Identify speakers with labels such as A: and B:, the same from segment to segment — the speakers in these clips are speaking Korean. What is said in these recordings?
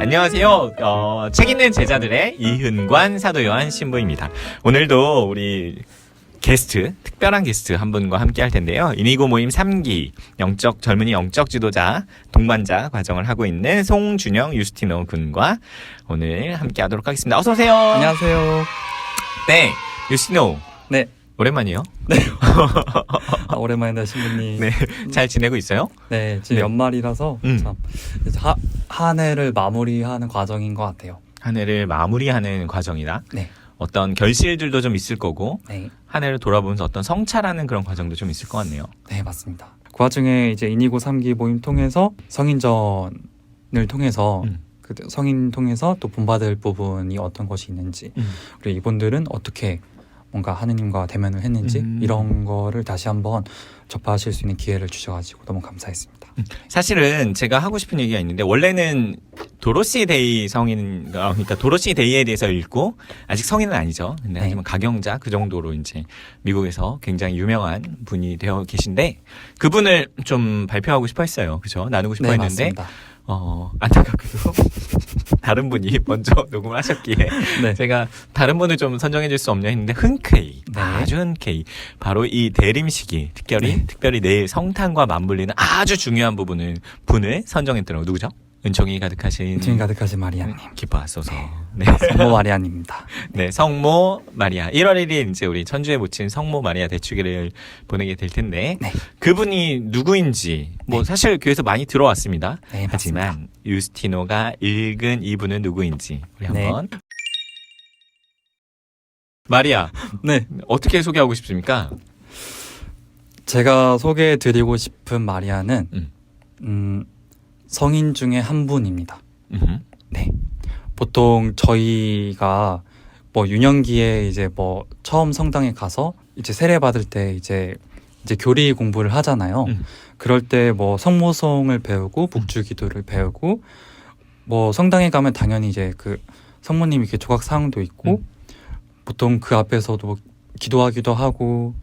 A: 안녕하세요. 책 읽는 제자들의 이흔관 사도요한 신부입니다. 오늘도 우리 특별한 게스트 한 분과 함께 할 텐데요. 이니고 모임 3기 젊은이 영적 지도자 동반자 과정을 하고 있는 송준영 유스티노 군과 오늘 함께 하도록 하겠습니다. 어서 오세요.
B: 안녕하세요.
A: 네, 유스티노.
B: 네.
A: 오랜만이에요.
B: 네. 오랜만이다, 신부님.
A: 네, 잘 지내고 있어요?
B: 네, 지금
A: 네.
B: 연말이라서 참 한 해를 마무리하는 과정인 것 같아요.
A: 한 해를 마무리하는 과정이다.
B: 네.
A: 어떤 결실들도 좀 있을 거고
B: 네.
A: 한 해를 돌아보면서 어떤 성찰하는 그런 과정도 좀 있을 것 같네요.
B: 네, 맞습니다. 그 와중에 이제 이니고 3기 모임 통해서 성인전을 통해서 그 성인 통해서 또 본받을 부분이 어떤 것이 있는지 그리고 이분들은 어떻게 뭔가 하느님과 대면을 했는지 이런 거를 다시 한번 접하실 수 있는 기회를 주셔가지고 너무 감사했습니다.
A: 사실은 제가 하고 싶은 얘기가 있는데 원래는 도로시 데이 그러니까 도로시 데이에 대해서 읽고 아직 성인은 아니죠. 근데
B: 네.
A: 하지만 가경자 그 정도로 이제 미국에서 굉장히 유명한 분이 되어 계신데 그분을 좀 발표하고 싶어 했어요. 그죠? 나누고 싶어
B: 네,
A: 했는데
B: 맞습니다.
A: 안타깝게도 다른 분이 먼저 녹음을 하셨기에
B: 네.
A: 제가 다른 분을 좀 선정해 줄 수 없냐 했는데 흔쾌히
B: 네.
A: 아주 흔쾌히 바로 이 대림 시기 특별히 내일 성탄과 맞물리는 아주 중요한 분을 선정했더라고요. 누구죠? 은총이 가득하신
B: 마리아님.
A: 기뻐하소서. 네.
B: 성모 마리아님입니다.
A: 네, 성모 마리아. 1월 1일 이제 우리 천주에 묻힌 성모 마리아 대축일을 보내게 될 텐데
B: 네.
A: 그분이 누구인지 뭐 사실 교회에서 많이 들어왔습니다.
B: 네,
A: 하지만
B: 맞습니다.
A: 유스티노가 읽은 이분은 누구인지 우리
B: 네.
A: 한번 마리아
B: 네.
A: 어떻게 소개하고 싶습니까?
B: 제가 소개해드리고 싶은 마리아는 성인 중에 한 분입니다. 네. 보통 저희가 뭐 유년기에 이제 뭐 처음 성당에 가서 이제 세례 받을 때 이제 교리 공부를 하잖아요. 그럴 때 뭐 성모송을 배우고 북주기도를 배우고 뭐 성당에 가면 당연히 이제 그 성모님 이렇게 조각 사항도 있고 보통 그 앞에서도 기도하기도 하고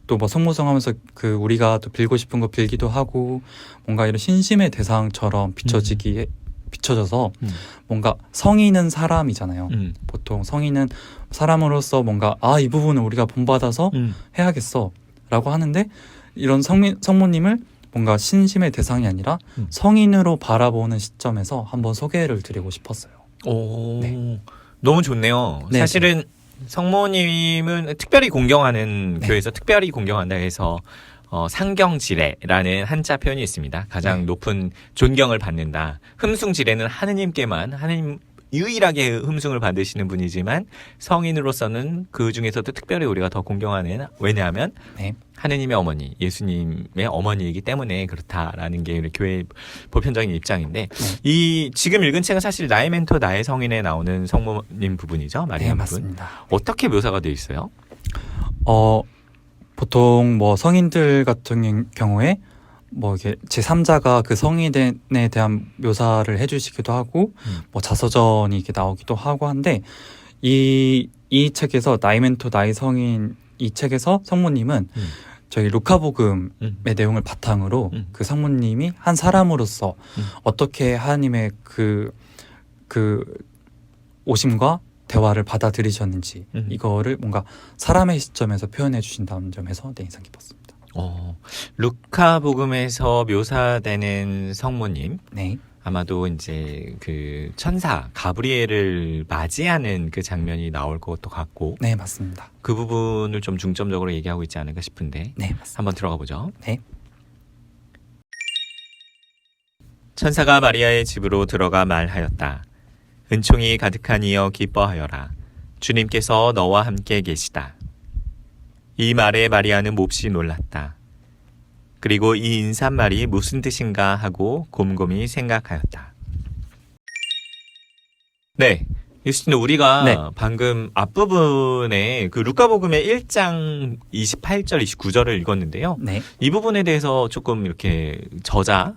B: 또 뭐 성모송 하면서 그 우리가 또 빌고 싶은 거 빌기도 하고 뭔가 이런 신심의 대상처럼 비춰져서 뭔가 성인은 사람이잖아요. 보통 성인은 사람으로서 뭔가 이 부분을 우리가 본받아서 해야겠어 라고 하는데 이런 성모님을 뭔가 신심의 대상이 아니라 성인으로 바라보는 시점에서 한번 소개를 드리고 싶었어요.
A: 오,
B: 네.
A: 너무 좋네요.
B: 네,
A: 사실은 성모님은 특별히 공경하는
B: 네.
A: 교회에서 특별히 공경한다 해서 상경지례라는 한자 표현이 있습니다. 가장
B: 네.
A: 높은 존경을 받는다. 흠숭지례는 하느님 유일하게 흠숭을 받으시는 분이지만 성인으로서는 그 중에서도 특별히 우리가 더 공경하는 왜냐하면
B: 네.
A: 하느님의 어머니, 예수님의 어머니이기 때문에 그렇다라는 게 우리 교회의 보편적인 입장인데 이 지금 읽은 책은 사실 나의 멘토 나의 성인에 나오는 성모님 부분이죠. 마리아
B: 네,
A: 부분.
B: 맞습니다.
A: 어떻게 묘사가 되어 있어요?
B: 보통 뭐 성인들 같은 경우에 뭐 이게 제3자가 그 성인에 대한 묘사를 해주시기도 하고 뭐 자서전이 이렇게 나오기도 하고 한데 이 책에서 나의 멘토 나의 성인 이 책에서 성모님은 저희 루카복음의 내용을 바탕으로 그 성모님이 한 사람으로서 어떻게 하나님의 그 오심과 대화를 받아들이셨는지 이거를 뭔가 사람의 시점에서 표현해 주신다는 점에서 내 인상 깊었습니다.
A: 루카복음에서 묘사되는 성모님
B: 네.
A: 아마도 이제 그 천사 가브리엘을 맞이하는 그 장면이 나올 것도 같고
B: 네, 맞습니다.
A: 그 부분을 좀 중점적으로 얘기하고 있지 않을까 싶은데
B: 네, 맞습니다.
A: 한번 들어가 보죠.
B: 네.
A: 천사가 마리아의 집으로 들어가 말하였다. 은총이 가득한 이여 기뻐하여라. 주님께서 너와 함께 계시다. 이 말에 마리아는 몹시 놀랐다. 그리고 이 인사말이 무슨 뜻인가 하고 곰곰이 생각하였다. 네. 유스티노 우리가
B: 네.
A: 방금 앞부분에 그 루카복음의 1장 28절 29절을 읽었는데요.
B: 네.
A: 이 부분에 대해서 조금 이렇게 저자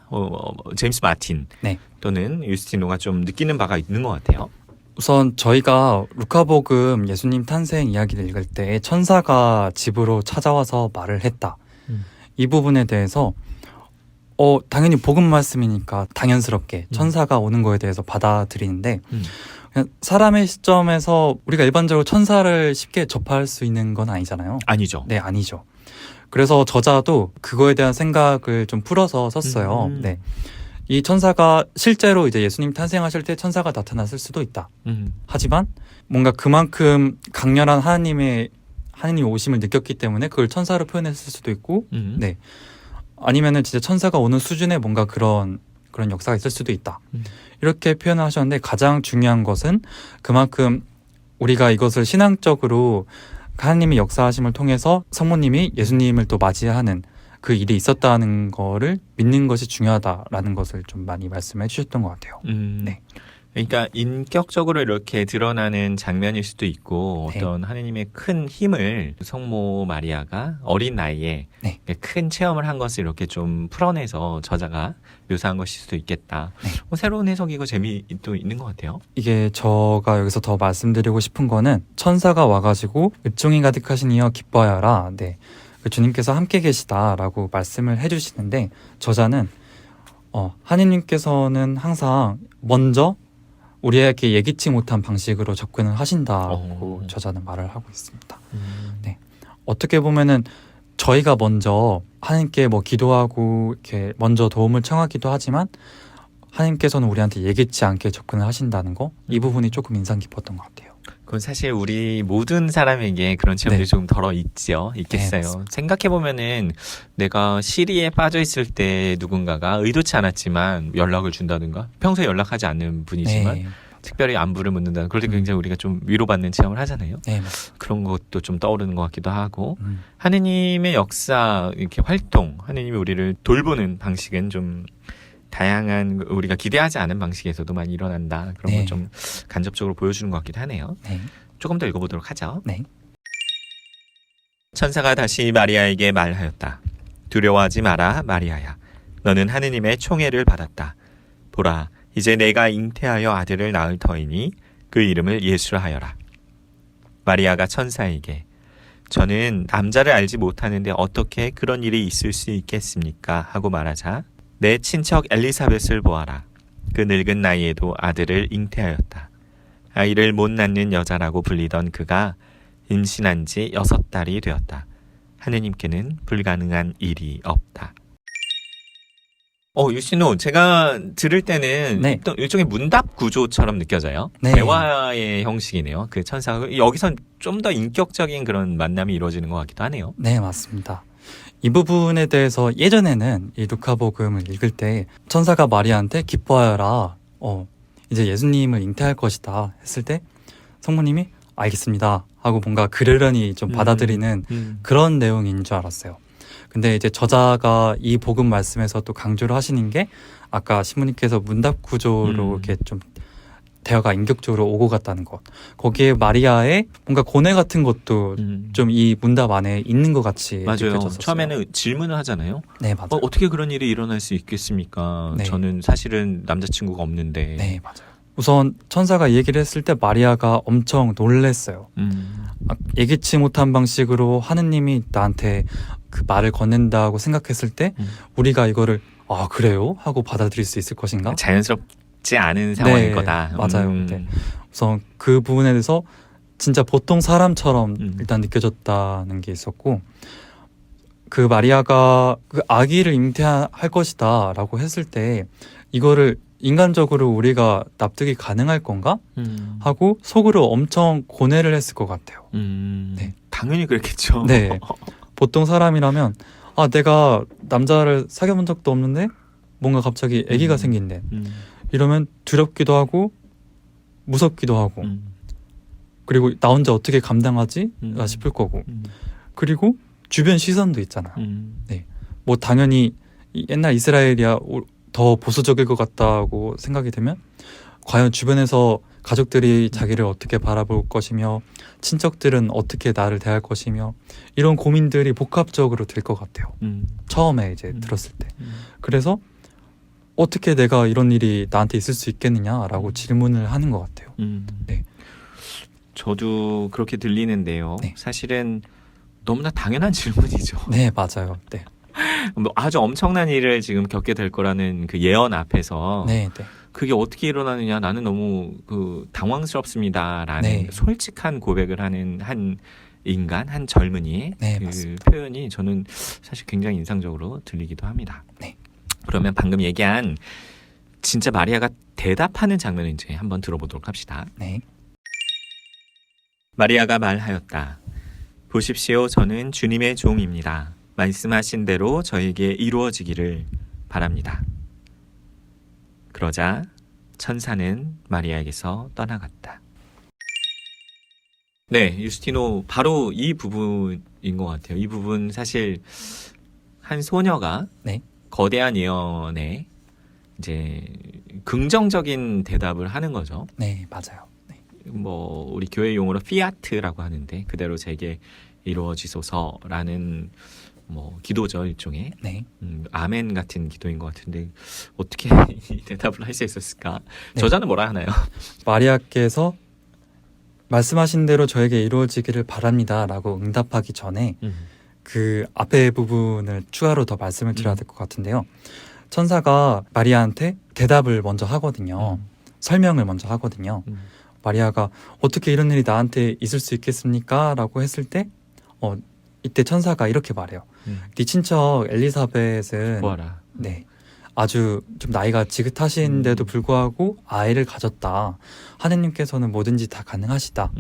A: 제임스 마틴
B: 네.
A: 또는 유스티노가 좀 느끼는 바가 있는 것 같아요.
B: 우선 저희가 루카복음 예수님 탄생 이야기를 읽을 때 천사가 집으로 찾아와서 말을 했다. 이 부분에 대해서 당연히 복음 말씀이니까 당연스럽게 천사가 오는 거에 대해서 받아들이는데 그냥 사람의 시점에서 우리가 일반적으로 천사를 쉽게 접할 수 있는 건 아니잖아요.
A: 아니죠.
B: 네, 아니죠. 그래서 저자도 그거에 대한 생각을 좀 풀어서 썼어요. 네. 이 천사가 실제로 이제 예수님 탄생하실 때 천사가 나타났을 수도 있다. 하지만 뭔가 그만큼 강렬한 하나님 오심을 느꼈기 때문에 그걸 천사로 표현했을 수도 있고, 네. 아니면은 진짜 천사가 오는 수준의 뭔가 그런 역사가 있을 수도 있다. 이렇게 표현을 하셨는데 가장 중요한 것은 그만큼 우리가 이것을 신앙적으로 하나님의 역사하심을 통해서 성모님이 예수님을 또 맞이하는 그 일이 있었다는 거를 믿는 것이 중요하다라는 것을 좀 많이 말씀해 주셨던 것 같아요. 네.
A: 그러니까 인격적으로 이렇게 드러나는 장면일 수도 있고
B: 네.
A: 어떤 하느님의 큰 힘을 성모 마리아가 어린 나이에
B: 네.
A: 큰 체험을 한 것을 이렇게 좀 풀어내서 저자가 묘사한 것일 수도 있겠다.
B: 네.
A: 새로운 해석이고 재미도 있는 것 같아요.
B: 이게 제가 여기서 더 말씀드리고 싶은 거는 천사가 와가지고 은총이 가득하신 이여 기뻐하여라. 네. 그 주님께서 함께 계시다라고 말씀을 해주시는데 저자는 하느님께서는 항상 먼저 우리에게 예기치 못한 방식으로 접근을 하신다고 저자는 말을 하고 있습니다. 네. 어떻게 보면은 저희가 먼저 하나님께 기도하고 이렇게 먼저 도움을 청하기도 하지만 하나님께서는 우리한테 예기치 않게 접근을 하신다는 거, 이 부분이 조금 인상 깊었던 것 같아요.
A: 그건 사실 우리 모든 사람에게 그런 체험들이
B: 네.
A: 조금 있겠어요.
B: 네,
A: 생각해보면은 내가 시리에 빠져 있을 때 누군가가 의도치 않았지만 연락을 준다든가 평소에 연락하지 않는 분이지만
B: 네.
A: 특별히 안부를 묻는다는 그럴 때 굉장히 우리가 좀 위로받는 체험을 하잖아요.
B: 네.
A: 그런 것도 좀 떠오르는 것 같기도 하고 하느님의 역사 이렇게 활동 하느님이 우리를 돌보는 방식은 좀 다양한 우리가 기대하지 않은 방식에서도 많이 일어난다. 그런
B: 네.
A: 걸 좀 간접적으로 보여주는 것 같기도 하네요.
B: 네.
A: 조금 더 읽어보도록 하죠.
B: 네.
A: 천사가 다시 마리아에게 말하였다. 두려워하지 마라 마리아야. 너는 하느님의 총애를 받았다. 보라 이제 내가 잉태하여 아들을 낳을 터이니 그 이름을 예수라 하여라. 마리아가 천사에게 저는 남자를 알지 못하는데 어떻게 그런 일이 있을 수 있겠습니까? 하고 말하자 내 친척 엘리사벳을 보아라. 그 늙은 나이에도 아들을 잉태하였다. 아이를 못 낳는 여자라고 불리던 그가 임신한 지 6달이 되었다. 하느님께는 불가능한 일이 없다. 유신호, 제가 들을 때는
B: 네.
A: 어떤 일종의 문답 구조처럼 느껴져요.
B: 네.
A: 대화의 형식이네요. 그 천사가 여기선 좀 더 인격적인 그런 만남이 이루어지는 것 같기도 하네요.
B: 네, 맞습니다. 이 부분에 대해서 예전에는 이 루카복음을 읽을 때 천사가 마리아한테 기뻐하여라. 이제 예수님을 잉태할 것이다 했을 때 성모님이 알겠습니다 하고 뭔가 그러려니 좀 받아들이는 그런 내용인 줄 알았어요. 근데 이제 저자가 이 복음 말씀에서 또 강조를 하시는 게 아까 신부님께서 문답 구조로 이렇게 좀 대화가 인격적으로 오고 갔다는 것. 거기에 마리아의 뭔가 고뇌 같은 것도 좀 이 문답 안에 있는 것 같이
A: 맞아요.
B: 느껴졌어요.
A: 처음에는 질문을 하잖아요.
B: 네, 맞아요.
A: 어떻게 그런 일이 일어날 수 있겠습니까?
B: 네.
A: 저는 사실은 남자친구가 없는데.
B: 네, 맞아요. 우선 천사가 얘기를 했을 때 마리아가 엄청 놀랬어요. 예기치 못한 방식으로 하느님이 나한테 그 말을 건넨다고 생각했을 때 우리가 이거를 그래요? 하고 받아들일 수 있을 것인가?
A: 자연스럽지 않은 상황일
B: 네,
A: 거다.
B: 맞아요. 네. 우선 그 부분에 대해서 진짜 보통 사람처럼 일단 느껴졌다는 게 있었고 그 마리아가 그 아기를 잉태할 것이다 라고 했을 때 이거를 인간적으로 우리가 납득이 가능할 건가? 하고 속으로 엄청 고뇌를 했을 것 같아요.
A: 네. 당연히 그랬겠죠.
B: 네. 보통 사람이라면 내가 남자를 사귀어본 적도 없는데 뭔가 갑자기 아기가 생긴대. 이러면 두렵기도 하고 무섭기도 하고 그리고 나 혼자 어떻게 감당하지? 싶을 거고 그리고 주변 시선도 있잖아요. 네. 뭐 당연히 옛날 이스라엘이야 더 보수적일 것 같다고 생각이 되면 과연 주변에서 가족들이 자기를 어떻게 바라볼 것이며 친척들은 어떻게 나를 대할 것이며 이런 고민들이 복합적으로 들 것 같아요. 처음에 이제 들었을 때. 그래서 어떻게 내가 이런 일이 나한테 있을 수 있겠느냐라고 질문을 하는 것 같아요. 네.
A: 저도 그렇게 들리는데요.
B: 네.
A: 사실은 너무나 당연한 질문이죠.
B: 네, 맞아요. 네.
A: 뭐 아주 엄청난 일을 지금 겪게 될 거라는 그 예언 앞에서
B: 네, 네.
A: 그게 어떻게 일어나느냐 나는 너무 그 당황스럽습니다라는
B: 네.
A: 솔직한 고백을 하는 한 인간, 한 젊은이의
B: 네,
A: 그
B: 맞습니다.
A: 표현이 저는 사실 굉장히 인상적으로 들리기도 합니다.
B: 네.
A: 그러면 방금 얘기한 진짜 마리아가 대답하는 장면을 이제 한번 들어보도록 합시다.
B: 네.
A: 마리아가 말하였다. 보십시오, 저는 주님의 종입니다. 말씀하신 대로 저에게 이루어지기를 바랍니다. 그러자 천사는 마리아에게서 떠나갔다. 네, 유스티노 바로 이 부분인 것 같아요. 이 부분 사실 한 소녀가
B: 네.
A: 거대한 예언에 이제 긍정적인 대답을 하는 거죠.
B: 네, 맞아요. 네.
A: 뭐 우리 교회 용어로 피아트라고 하는데 그대로 제게 이루어지소서라는 뭐 기도죠, 일종의.
B: 네.
A: 아멘 같은 기도인 것 같은데 어떻게 이 대답을 할 수 있었을까?
B: 네.
A: 저자는 뭐라 하나요?
B: 마리아께서 말씀하신 대로 저에게 이루어지기를 바랍니다라고 응답하기 전에 그 앞에 부분을 추가로 더 말씀을 드려야 될 것 같은데요. 천사가 마리아한테 대답을 먼저 하거든요. 설명을 먼저 하거든요. 마리아가 어떻게 이런 일이 나한테 있을 수 있겠습니까? 라고 했을 때 이때 천사가 이렇게 말해요. 네 친척 엘리사벳은
A: 뭐하라.
B: 네, 아주 좀 나이가 지긋하신데도 불구하고 아이를 가졌다. 하느님께서는 뭐든지 다 가능하시다.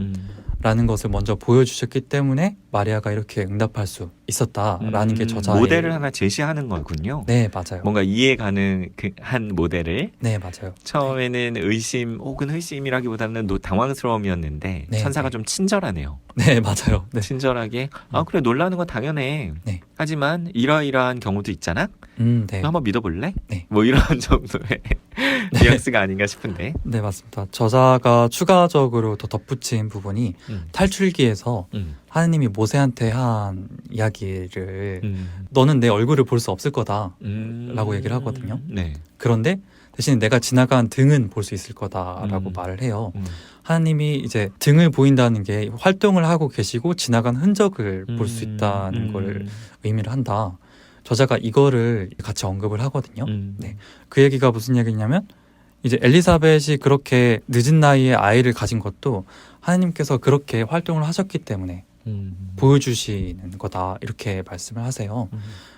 B: 라는 것을 먼저 보여주셨기 때문에 마리아가 이렇게 응답할 수 있었다라는 게 저자의
A: 모델을 하나 제시하는 거군요.
B: 네, 맞아요.
A: 뭔가 이해 가능한 모델을
B: 네, 맞아요.
A: 처음에는 의심 혹은 의심이라기보다는 당황스러움이었는데
B: 네,
A: 천사가
B: 네.
A: 좀 친절하네요.
B: 네, 맞아요. 네.
A: 친절하게 그래 놀라는 건 당연해.
B: 네.
A: 하지만 이러이러한 경우도 있잖아.
B: 네.
A: 한번 믿어볼래?
B: 네.
A: 뭐 이런 정도의 뉘앙스가 아닌가 싶은데.
B: 네, 맞습니다. 저자가 추가적으로 더 덧붙인 부분이 탈출기에서 하느님이 모세한테 한 이야기를 너는 내 얼굴을 볼 수 없을 거다라고 얘기를 하거든요.
A: 네.
B: 그런데 대신 내가 지나간 등은 볼 수 있을 거다라고 말을 해요. 하나님이 이제 등을 보인다는 게 활동을 하고 계시고 지나간 흔적을 볼 수 있다는 걸 의미를 한다. 저자가 이거를 같이 언급을 하거든요. 네. 그 얘기가 무슨 얘기냐면 이제 엘리사벳이 그렇게 늦은 나이에 아이를 가진 것도 하나님께서 그렇게 활동을 하셨기 때문에 보여주시는 거다 이렇게 말씀을 하세요.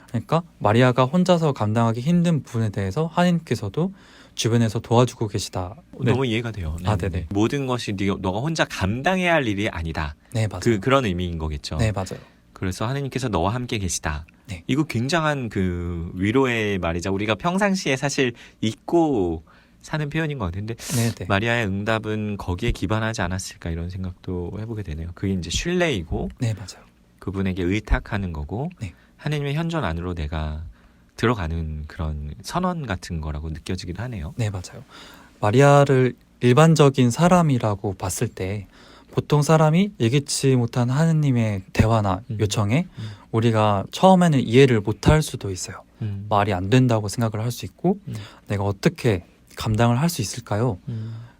B: 그러니까 마리아가 혼자서 감당하기 힘든 부분에 대해서 하나님께서도 주변에서 도와주고 계시다. 네.
A: 너무 이해가 돼요. 네.
B: 아, 네네.
A: 모든 것이 너가 혼자 감당해야 할 일이 아니다.
B: 네, 맞아요.
A: 그런 의미인 거겠죠.
B: 네, 맞아요.
A: 그래서 하느님께서 너와 함께 계시다.
B: 네.
A: 이거 굉장한 그 위로의 말이자 우리가 평상시에 사실 잊고 사는 표현인 것 같은데
B: 네, 네.
A: 마리아의 응답은 거기에 기반하지 않았을까 이런 생각도 해보게 되네요. 그게 이제 신뢰이고
B: 네, 맞아요.
A: 그분에게 의탁하는 거고
B: 네.
A: 하느님의 현존 안으로 내가 들어가는 그런 선언 같은 거라고 느껴지기도 하네요.
B: 네, 맞아요. 마리아를 일반적인 사람이라고 봤을 때 보통 사람이 예기치 못한 하느님의 대화나 요청에 우리가 처음에는 이해를 못할 수도 있어요. 말이 안 된다고 생각을 할 수 있고 내가 어떻게 감당을 할 수 있을까요?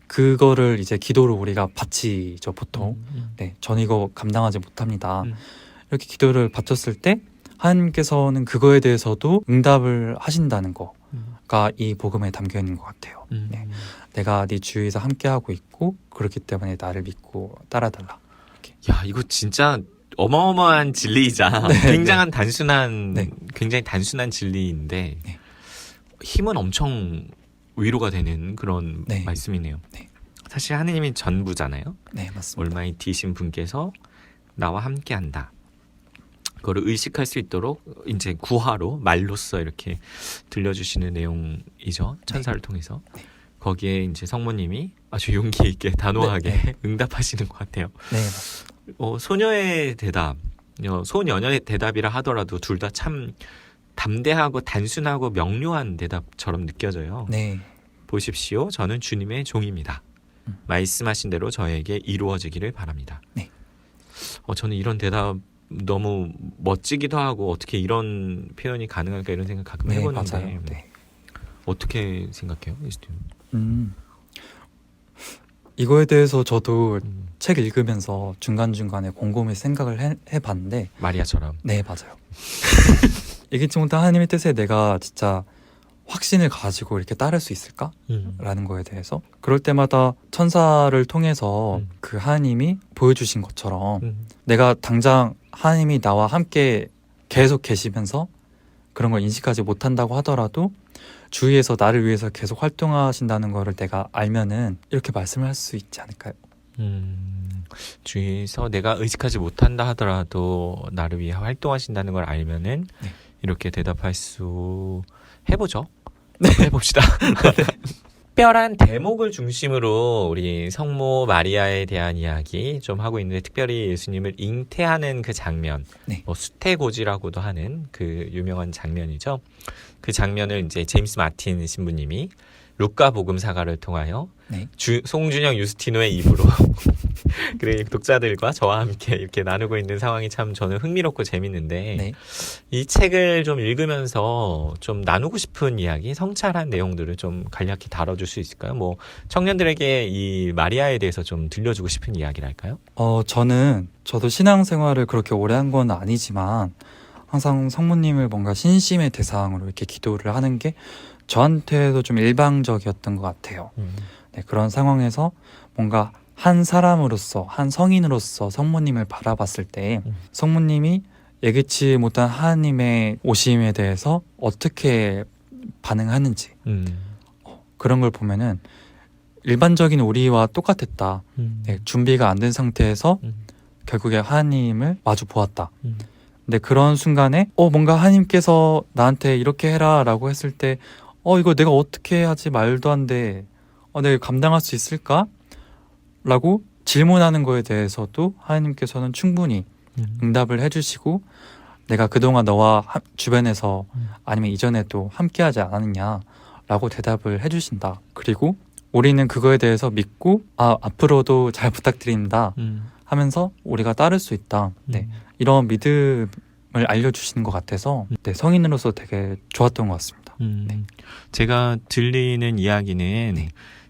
B: 그거를 이제 기도로 우리가 바치죠, 보통. 네, 전 이거 감당하지 못합니다. 이렇게 기도를 바쳤을 때 하나님께서는 그거에 대해서도 응답을 하신다는 거가 이 복음에 담겨 있는 것 같아요. 네. 내가 네 주위에서 함께하고 있고 그렇기 때문에 나를 믿고 따라달라. 이렇게.
A: 야, 이거 진짜 어마어마한 진리이자
B: 네,
A: 굉장한 단순한
B: 네.
A: 굉장히 단순한 진리인데
B: 네.
A: 힘은 엄청 위로가 되는 그런
B: 네.
A: 말씀이네요.
B: 네.
A: 사실 하느님이 전부잖아요.
B: 네, 맞습니다.
A: 얼마이 뒤신 분께서 나와 함께한다. 그거를 의식할 수 있도록 이제 구하로 말로써 이렇게 들려주시는 내용이죠. 천사를 통해서.
B: 네.
A: 거기에 이제 성모님이 아주 용기 있게 단호하게
B: 네.
A: 응답하시는 것 같아요.
B: 네, 맞습니다.
A: 소녀의 대답, 소녀의 대답이라 하더라도 둘 다 참 담대하고 단순하고 명료한 대답처럼 느껴져요.
B: 네,
A: 보십시오, 저는 주님의 종입니다. 말씀하신 대로 저에게 이루어지기를 바랍니다.
B: 네.
A: 저는 이런 대답 너무 멋지기도 하고 어떻게 이런 표현이 가능할까 이런 생각 가끔
B: 네,
A: 해보는데
B: 맞아요. 네.
A: 어떻게 생각해요, 이스틴?
B: 이거에 대해서 저도 책 읽으면서 중간중간에 곰곰이 생각을 해봤는데
A: 마리아처럼.
B: 네, 맞아요. 예기치 못한 하나님의 뜻에 내가 진짜 확신을 가지고 이렇게 따를 수 있을까? 라는 거에 대해서 그럴 때마다 천사를 통해서 그 하나님이 보여주신 것처럼 내가 당장 하나님이 나와 함께 계속 계시면서 그런 걸 인식하지 못한다고 하더라도 주위에서 나를 위해서 계속 활동하신다는 거를 내가 알면은 이렇게 말씀을 할 수 있지 않을까요?
A: 주위에서 내가 의식하지 못한다 하더라도 나를 위해 활동하신다는 걸 알면은
B: 네.
A: 이렇게 대답할 수 해보죠. 해봅시다. 특별한 대목을 중심으로 우리 성모 마리아에 대한 이야기 좀 하고 있는데 특별히 예수님을 잉태하는 그 장면,
B: 네.
A: 뭐 수태고지라고도 하는 그 유명한 장면이죠. 그 장면을 이제 제임스 마틴 신부님이 루카 복음사가를 통하여
B: 네.
A: 송준영 유스티노의 입으로 그래 독자들과 저와 함께 이렇게 나누고 있는 상황이 참 저는 흥미롭고 재밌는데
B: 네.
A: 이 책을 좀 읽으면서 좀 나누고 싶은 이야기, 성찰한 내용들을 좀 간략히 다뤄줄 수 있을까요? 뭐 청년들에게 이 마리아에 대해서 좀 들려주고 싶은 이야기랄까요?
B: 저도 신앙생활을 그렇게 오래 한 건 아니지만 항상 성모님을 뭔가 신심의 대상으로 이렇게 기도를 하는 게 저한테도 좀 일방적이었던 것 같아요. 네, 그런 상황에서 뭔가 한 사람으로서, 한 성인으로서 성모님을 바라봤을 때 성모님이 예기치 못한 하나님의 오심에 대해서 어떻게 반응하는지 그런 걸 보면은 일반적인 우리와 똑같았다. 네, 준비가 안 된 상태에서 결국에 하나님을 마주 보았다. 근데 그런 순간에 뭔가 하나님께서 나한테 이렇게 해라 라고 했을 때 이거 내가 어떻게 하지? 말도 안 돼. 내가 감당할 수 있을까? 라고 질문하는 거에 대해서도 하나님께서는 충분히 응답을 해주시고 내가 그동안 너와 주변에서 아니면 이전에도 함께하지 않았느냐 라고 대답을 해주신다. 그리고 우리는 그거에 대해서 믿고 앞으로도 잘 부탁드립니다 하면서 우리가 따를 수 있다. 네, 이런 믿음을 알려주시는 것 같아서 네, 성인으로서 되게 좋았던 것 같습니다. 네.
A: 제가 들리는 이야기는
B: 네.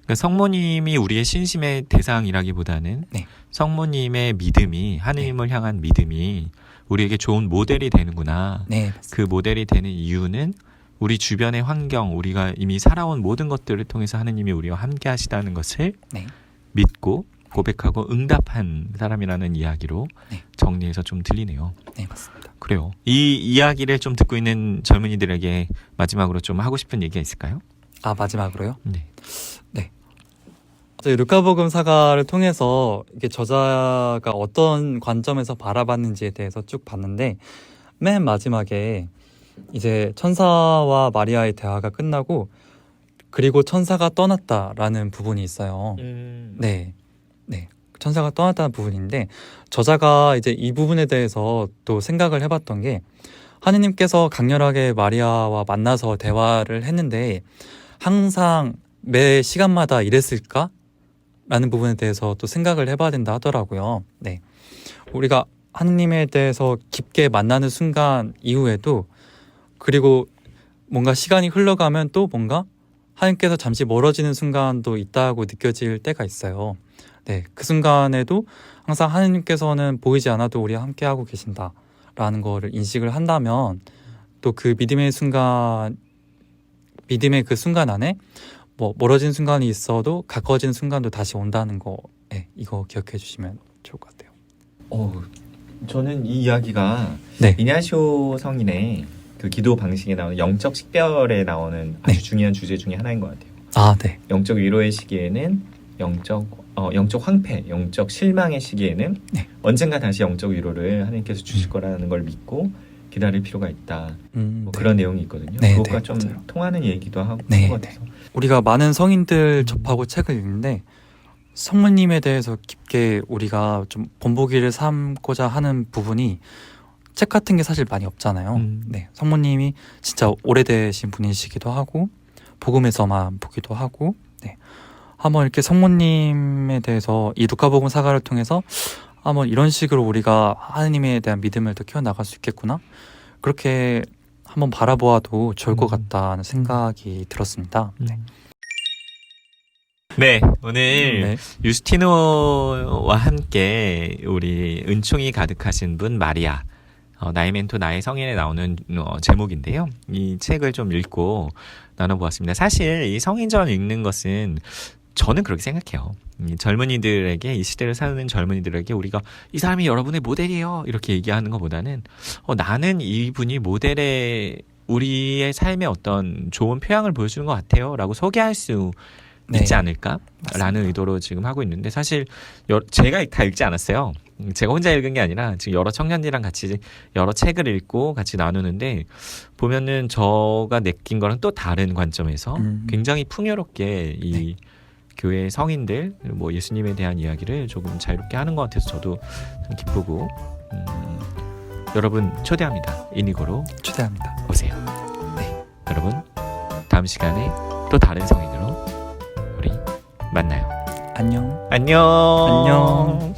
A: 그러니까 성모님이 우리의 신심의 대상이라기보다는
B: 네.
A: 성모님의 믿음이 하느님을 향한 믿음이 우리에게 좋은 모델이 되는구나.
B: 네,
A: 그 모델이 되는 이유는 우리 주변의 환경, 우리가 이미 살아온 모든 것들을 통해서 하느님이 우리와 함께 하시다는 것을
B: 네.
A: 믿고 고백하고 응답한 사람이라는 이야기로
B: 네.
A: 정리해서 좀 들리네요.
B: 네, 맞습니다.
A: 그래요. 이 이야기를 좀 듣고 있는 젊은이들에게 마지막으로 좀 하고 싶은 얘기가 있을까요?
B: 마지막으로요?
A: 네.
B: 저희 루카복음 사가를 통해서 이게 저자가 어떤 관점에서 바라봤는지에 대해서 쭉 봤는데 맨 마지막에 이제 천사와 마리아의 대화가 끝나고 그리고 천사가 떠났다라는 부분이 있어요. 네. 천사가 떠났다는 부분인데 저자가 이제 이 부분에 대해서 또 생각을 해봤던 게 하느님께서 강렬하게 마리아와 만나서 대화를 했는데 항상 매 시간마다 이랬을까? 라는 부분에 대해서 또 생각을 해봐야 된다 하더라고요. 네. 우리가 하느님에 대해서 깊게 만나는 순간 이후에도 그리고 뭔가 시간이 흘러가면 또 뭔가 하느님께서 잠시 멀어지는 순간도 있다고 느껴질 때가 있어요. 네, 그 순간에도 항상 하느님께서는 보이지 않아도 우리와 함께하고 계신다라는 거를 인식을 한다면 또 그 믿음의 그 순간 안에 뭐 멀어진 순간이 있어도 가까워지는 순간도 다시 온다는 거, 이거 기억해 주시면 좋을 것 같아요.
A: 저는 이 이야기가
B: 네.
A: 이냐시오 성인의 그 기도 방식에 나오는 영적 식별에 나오는 아주 중요한 주제 중에 하나인 것 같아요.
B: 네.
A: 영적 위로의 시기에는 영적 황폐, 영적 실망의 시기에는 언젠가 다시 영적 위로를 하나님께서 주실 거라는 걸 믿고 기다릴 필요가 있다. 그런 내용이 있거든요. 그것과 좀
B: 맞아요.
A: 통하는 얘기도 하고
B: 네,
A: 것 같아서.
B: 우리가 많은 성인들 접하고 책을 읽는데 성모님에 대해서 깊게 우리가 좀 본보기를 삼고자 하는 부분이 책 같은 게 사실 많이 없잖아요. 네, 성모님이 진짜 오래되신 분이시기도 하고 복음에서만 보기도 하고 한번 이렇게 성모님에 대해서 이 누가복음 사가를 통해서 한번 이런 식으로 우리가 하느님에 대한 믿음을 더 키워나갈 수 있겠구나 그렇게 한번 바라보아도 좋을 것 같다는 생각이 들었습니다.
A: 네, 오늘 유스티노와 함께 우리 은총이 가득하신 분 마리아 나의 멘토 나의 성인에 나오는 제목인데요. 이 책을 좀 읽고 나눠보았습니다. 사실 이 성인전 읽는 것은 저는 그렇게 생각해요. 이 젊은이들에게, 이 시대를 사는 젊은이들에게 우리가 이 사람이 여러분의 모델이에요 이렇게 얘기하는 것보다는 나는 이분이 모델의 우리의 삶의 어떤 좋은 표양을 보여주는 것 같아요 라고 소개할 수
B: 네.
A: 있지 않을까?
B: 맞습니다.
A: 라는 의도로 지금 하고 있는데, 사실 제가 다 읽지 않았어요. 제가 혼자 읽은 게 아니라 지금 여러 청년들이랑 같이 여러 책을 읽고 같이 나누는데, 보면은 저가 느낀 거랑 또 다른 관점에서 굉장히 풍요롭게 이 교회 성인들, 뭐 예수님에 대한 이야기를 조금 자유롭게 하는 것 같아서 저도 좀 기쁘고, 여러분 초대합니다. 이니고로
B: 초대합니다.
A: 오세요. 네, 여러분 다음 시간에 또 다른 성인으로 우리 만나요.
B: 안녕.
A: 안녕.
B: 안녕.